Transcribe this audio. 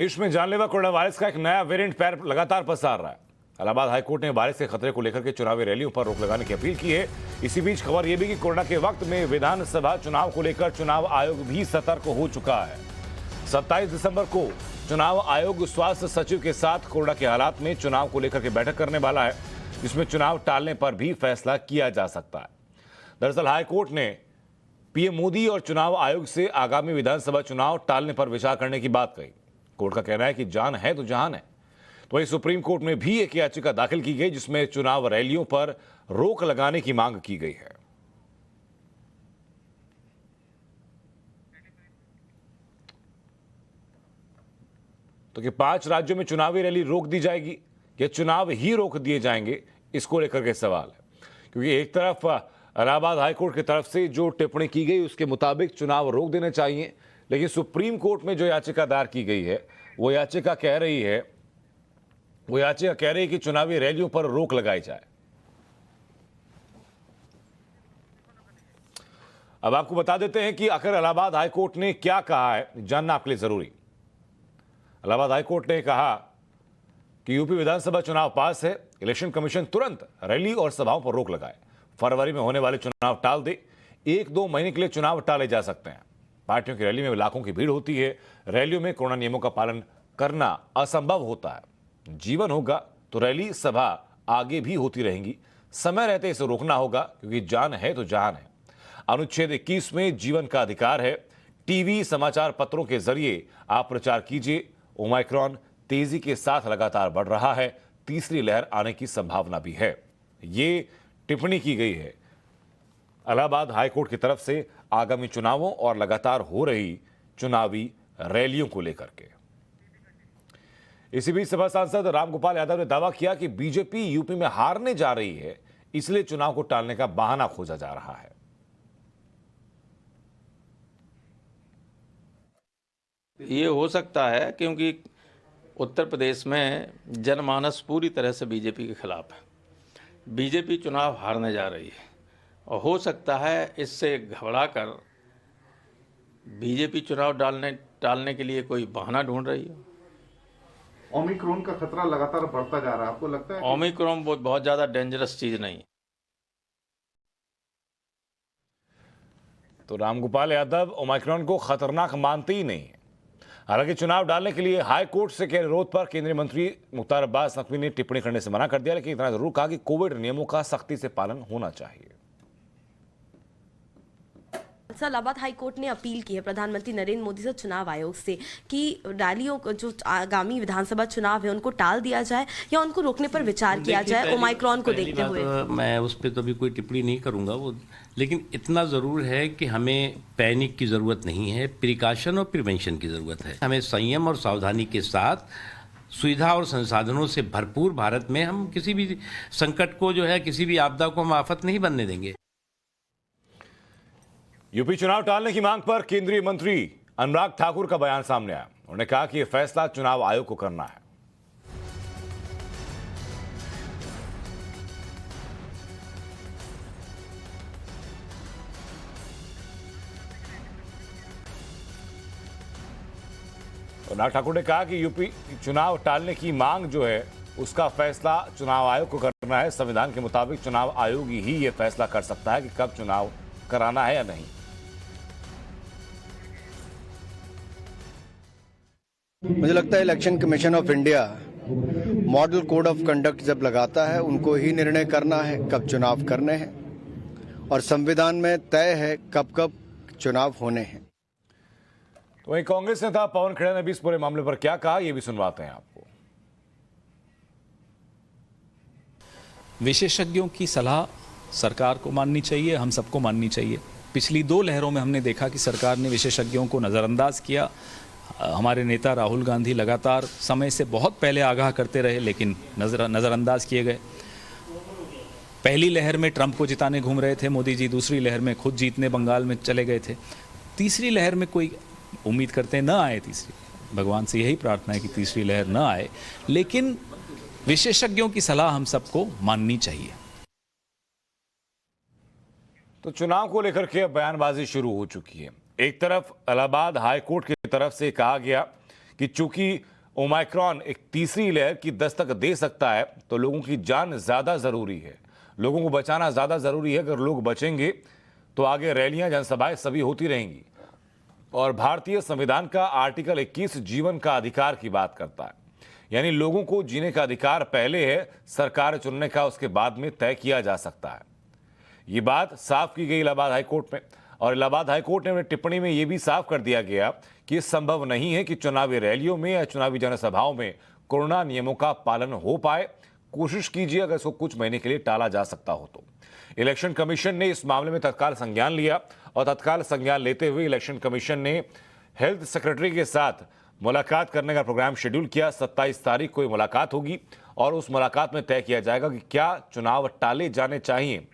देश में जानलेवा कोरोना वायरस का एक नया वेरिएंट पैर लगातार पसार रहा है। इलाहाबाद हाईकोर्ट ने वायरस के खतरे को लेकर के चुनावी रैलियों पर रोक लगाने की अपील की है। इसी बीच खबर यह भी कि कोरोना के वक्त में विधानसभा चुनाव को लेकर चुनाव आयोग भी सतर्क हो चुका है। 27 दिसंबर को चुनाव आयोग स्वास्थ्य सचिव के साथ कोरोना के हालात में चुनाव को लेकर के बैठक करने वाला है, जिसमें चुनाव टालने पर भी फैसला किया जा सकता है। दरअसल हाईकोर्ट ने पीएम मोदी और चुनाव आयोग से आगामी विधानसभा चुनाव टालने पर विचार करने की बात कही। कोर्ट का कहना है कि जान है तो जहान है। तो वहीं सुप्रीम कोर्ट में भी एक याचिका दाखिल की गई, जिसमें चुनाव रैलियों पर रोक लगाने की मांग की गई है। तो कि 5 राज्यों में चुनावी रैली रोक दी जाएगी या चुनाव ही रोक दिए जाएंगे, इसको लेकर के सवाल है। क्योंकि एक तरफ इलाहाबाद हाईकोर्ट की तरफ से जो टिप्पणी की गई उसके मुताबिक चुनाव रोक देने चाहिए, लेकिन सुप्रीम कोर्ट में जो याचिका दायर की गई है वो याचिका कह रही है कि चुनावी रैलियों पर रोक लगाई जाए। अब आपको बता देते हैं कि आखिर इलाहाबाद हाईकोर्ट ने क्या कहा है, जानना आपके लिए जरूरी। इलाहाबाद हाईकोर्ट ने कहा कि यूपी विधानसभा चुनाव पास है, इलेक्शन कमीशन तुरंत रैली और सभाओं पर रोक लगाए। फरवरी में होने वाले चुनाव टाल दे। 1-2 महीने के लिए चुनाव टाले जा सकते हैं। पार्टियों की रैली में लाखों की भीड़ होती है। रैलियों में कोरोना नियमों का पालन करना असंभव होता है। जीवन होगा तो रैली सभा आगे भी होती रहेंगी। समय रहते इसे रोकना होगा, क्योंकि जान है तो जहान है। अनुच्छेद 21 में जीवन का अधिकार है। टीवी समाचार पत्रों के जरिए आप प्रचार कीजिए। ओमाइक्रॉन तेजी के साथ लगातार बढ़ रहा है। तीसरी लहर आने की संभावना भी है। ये टिप्पणी की गई है इलाहाबाद हाईकोर्ट की तरफ से आगामी चुनावों और लगातार हो रही चुनावी रैलियों को लेकर के। इसी बीच सपा सांसद रामगोपाल यादव ने दावा किया कि बीजेपी यूपी में हारने जा रही है, इसलिए चुनाव को टालने का बहाना खोजा जा रहा है। ये हो सकता है क्योंकि उत्तर प्रदेश में जनमानस पूरी तरह से बीजेपी के खिलाफ है। बीजेपी चुनाव हारने जा रही है और हो सकता है इससे घबराकर बीजेपी चुनाव टालने के लिए कोई बहाना ढूंढ रही हो। ओमिक्रॉन का खतरा लगातार बढ़ता जा रहा है, आपको लगता है? ओमिक्रॉन बहुत ज़्यादा डेंजरस चीज़ नहीं। तो रामगोपाल यादव ओमाइक्रॉन को खतरनाक मानते ही नहीं है। हालांकि चुनाव डालने के लिए हाईकोर्ट से के अनुरोध पर केंद्रीय मंत्री मुख्तार अब्बास नकवी ने टिप्पणी करने से मना कर दिया, लेकिन इतना जरूर कहा कि कोविड नियमों का सख्ती से पालन होना चाहिए। इलाहाबाद हाईकोर्ट ने अपील की है प्रधानमंत्री नरेंद्र मोदी से चुनाव आयोग से कि रैलियों को जो आगामी विधानसभा चुनाव है उनको टाल दिया जाए या उनको रोकने पर विचार किया जाए ओमाइक्रॉन को देखते हुए। मैं उस पर कभी कोई टिप्पणी नहीं करूंगा लेकिन इतना ज़रूर है कि हमें पैनिक की ज़रूरत नहीं है, प्रिकॉशन और प्रिवेंशन की ज़रूरत है। हमें संयम और सावधानी के साथ सुविधा और संसाधनों से भरपूर भारत में हम किसी भी संकट को जो है, किसी भी आपदा को हम आफत नहीं बनने देंगे। यूपी चुनाव टालने की मांग पर केंद्रीय मंत्री अनुराग ठाकुर का बयान सामने आया। उन्होंने कहा कि यह फैसला चुनाव आयोग को करना है। अनुराग ठाकुर ने कहा कि यूपी चुनाव टालने की मांग जो है उसका फैसला चुनाव आयोग को करना है। संविधान के मुताबिक चुनाव आयोग ही यह फैसला कर सकता है कि कब चुनाव कराना है या नहीं। मुझे लगता है election commission of India model code of conduct जब लगाता है उनको ही निर्णय करना है कब चुनाव करने हैं, और संविधान में तय है कब कब चुनाव होने हैं। तो वहीं कांग्रेस नेता पवन खेड़ा ने भी इस पूरे मामले पर क्या कहा, यह भी सुनवाते हैं आपको। विशेषज्ञों की सलाह सरकार को माननी चाहिए, हम सबको माननी चाहिए। पिछली 2 लहरों में हमने देखा कि सरकार ने विशेषज्ञों को नज़रअंदाज किया। हमारे नेता राहुल गांधी लगातार समय से बहुत पहले आगाह करते रहे, लेकिन नज़रअंदाज किए गए। पहली लहर में ट्रंप को जिताने घूम रहे थे मोदी जी, दूसरी लहर में खुद जीतने बंगाल में चले गए थे। तीसरी लहर में कोई उम्मीद करते न आए, तीसरी भगवान से यही प्रार्थना है कि तीसरी लहर न आए, लेकिन विशेषज्ञों की सलाह हम सबको माननी चाहिए। तो चुनाव को लेकर के बयानबाजी शुरू हो चुकी है। एक तरफ इलाहाबाद हाईकोर्ट की तरफ से कहा गया कि चूंकि ओमाइक्रॉन एक तीसरी लहर की दस्तक दे सकता है, तो लोगों की जान ज्यादा जरूरी है, लोगों को बचाना ज्यादा जरूरी है। अगर लोग बचेंगे तो आगे रैलियां, जनसभाएं सभी होती रहेंगी। और भारतीय संविधान का आर्टिकल 21 जीवन का अधिकार की बात करता है, यानी लोगों को जीने का अधिकार पहले है, सरकार चुनने का उसके बाद में तय किया जा सकता है। ये बात साफ की गई इलाहाबाद हाईकोर्ट में, और इलाहाबाद हाईकोर्ट ने अपनी टिप्पणी में यह भी साफ कर दिया गया कि यह संभव नहीं है कि चुनावी रैलियों में या चुनावी जनसभाओं में कोरोना नियमों का पालन हो पाए। कोशिश कीजिए अगर इसको कुछ महीने के लिए टाला जा सकता हो तो। इलेक्शन कमीशन ने इस मामले में तत्काल संज्ञान लिया, और तत्काल संज्ञान लेते हुए इलेक्शन कमीशन ने हेल्थ सेक्रेटरी के साथ मुलाकात करने का प्रोग्राम शेड्यूल किया। 27 तारीख को ये मुलाकात होगी और उस मुलाकात में तय किया जाएगा कि क्या चुनाव टाले जाने चाहिए